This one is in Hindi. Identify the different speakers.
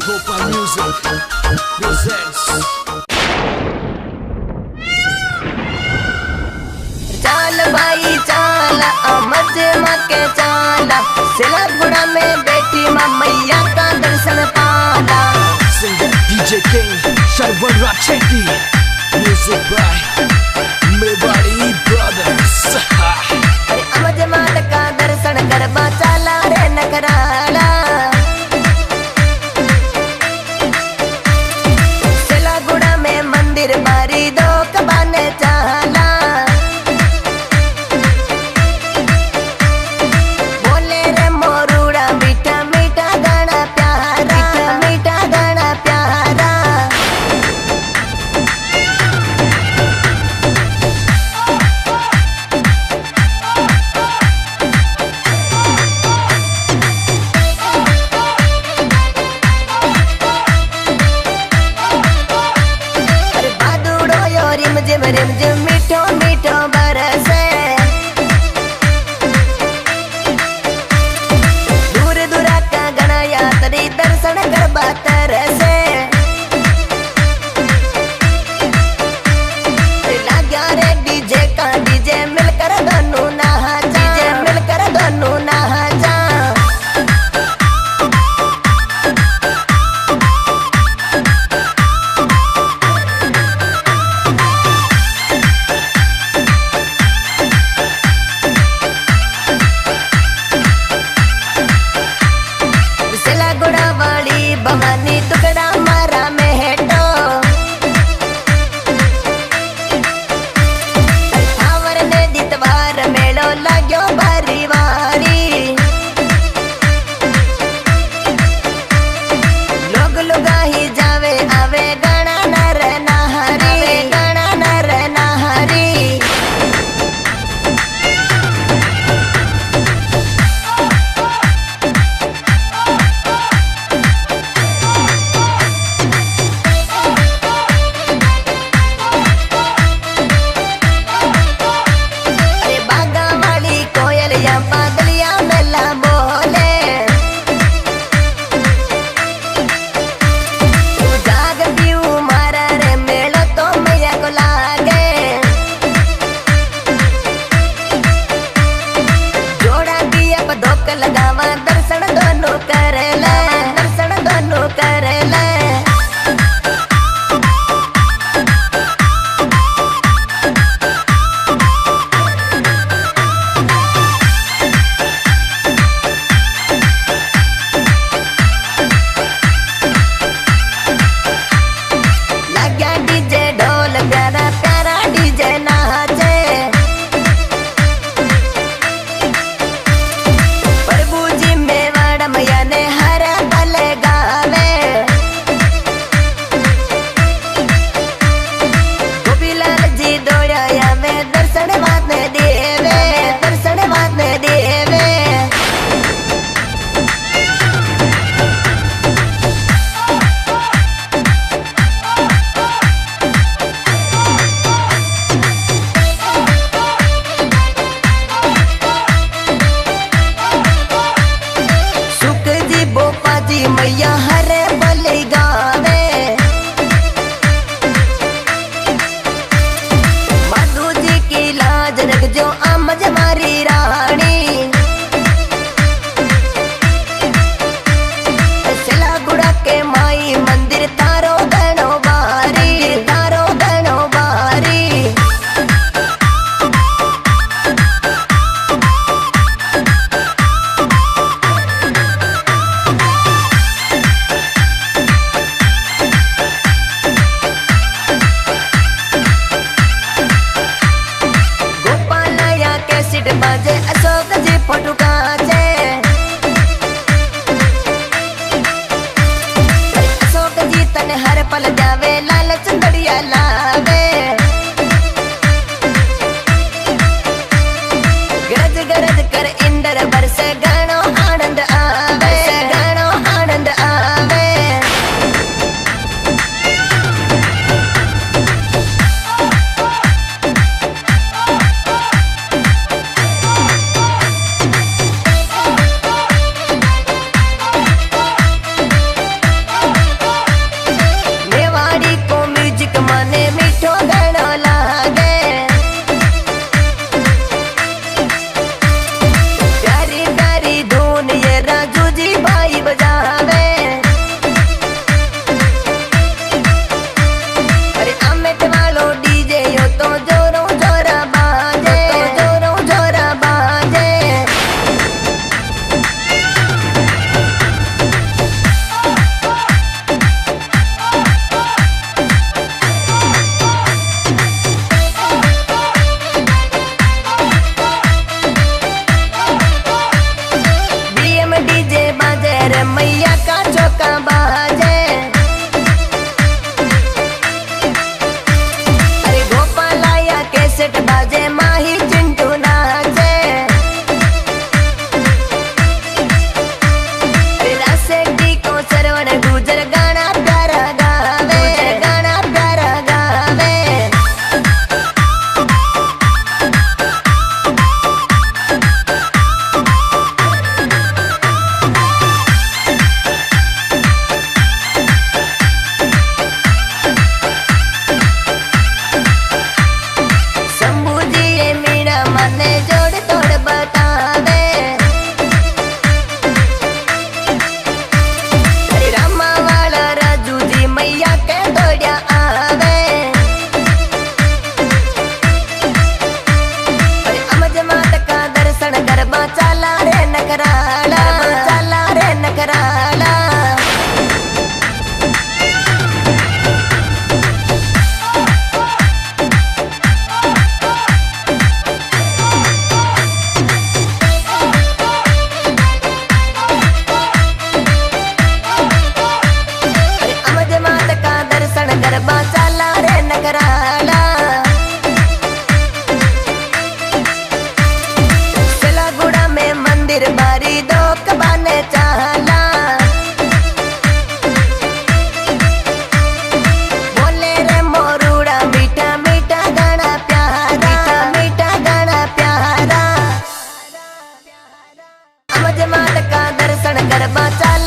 Speaker 1: Gopal Music presents.
Speaker 2: चाल भाई चाल मजे मके चाला सिलागुड़ा में बैठी मां मैया का दर्शन पाला।
Speaker 1: Singer DJ King Sharwan Racheti. Music by Mewari Brothers.
Speaker 2: अरे मजे मात का दर्शन करवा चाला रे नगराला। सिलागुड़ा में मंदिर बारी दो कबाने चाला। रिम झिम मीठो मीठो बरसे दूर दूरा का गणा यात्री दर्शन करवा तरसे। लाग्या रे डीजे का डीजे मिलकर दोनों नहा जा, डीजे मिलकर दोनों नहा जा। भवानी टुकड़ा मारा में हेटो थावर ने दितवार मेलो लाग्यो बारी वारी। लोग लुगा ही जावे आवे गणा नर नहरी, गणा नर नहरी। मैया का चौका बाजे। अरे गोपालाया कैसेट बाजे माही चिंटू नाचे। तेरा सेठी को सरवण गुजर गाना प्यारा गावे, गाना प्यारा गावे। शंभू जी ये मीणा मने जोड़ तोड़ बतावे। अरे रामा वाला राजू जी मैया के दौड़िया आवे। अरे अमज मात का दर्शन गरबा चाला रे नकराला, चाला रे नकराला। अरे अमज मात का दर्शन गरबा चाला रे नकराला। सिलागुड़ा में मंदिर बारी दो कबाने चाला। बोले रे मोरूड़ा मीठा मीठा गाना प्यारा, मीठा गाना प्यारा। अमज मात का दर्शन गरबा चाला।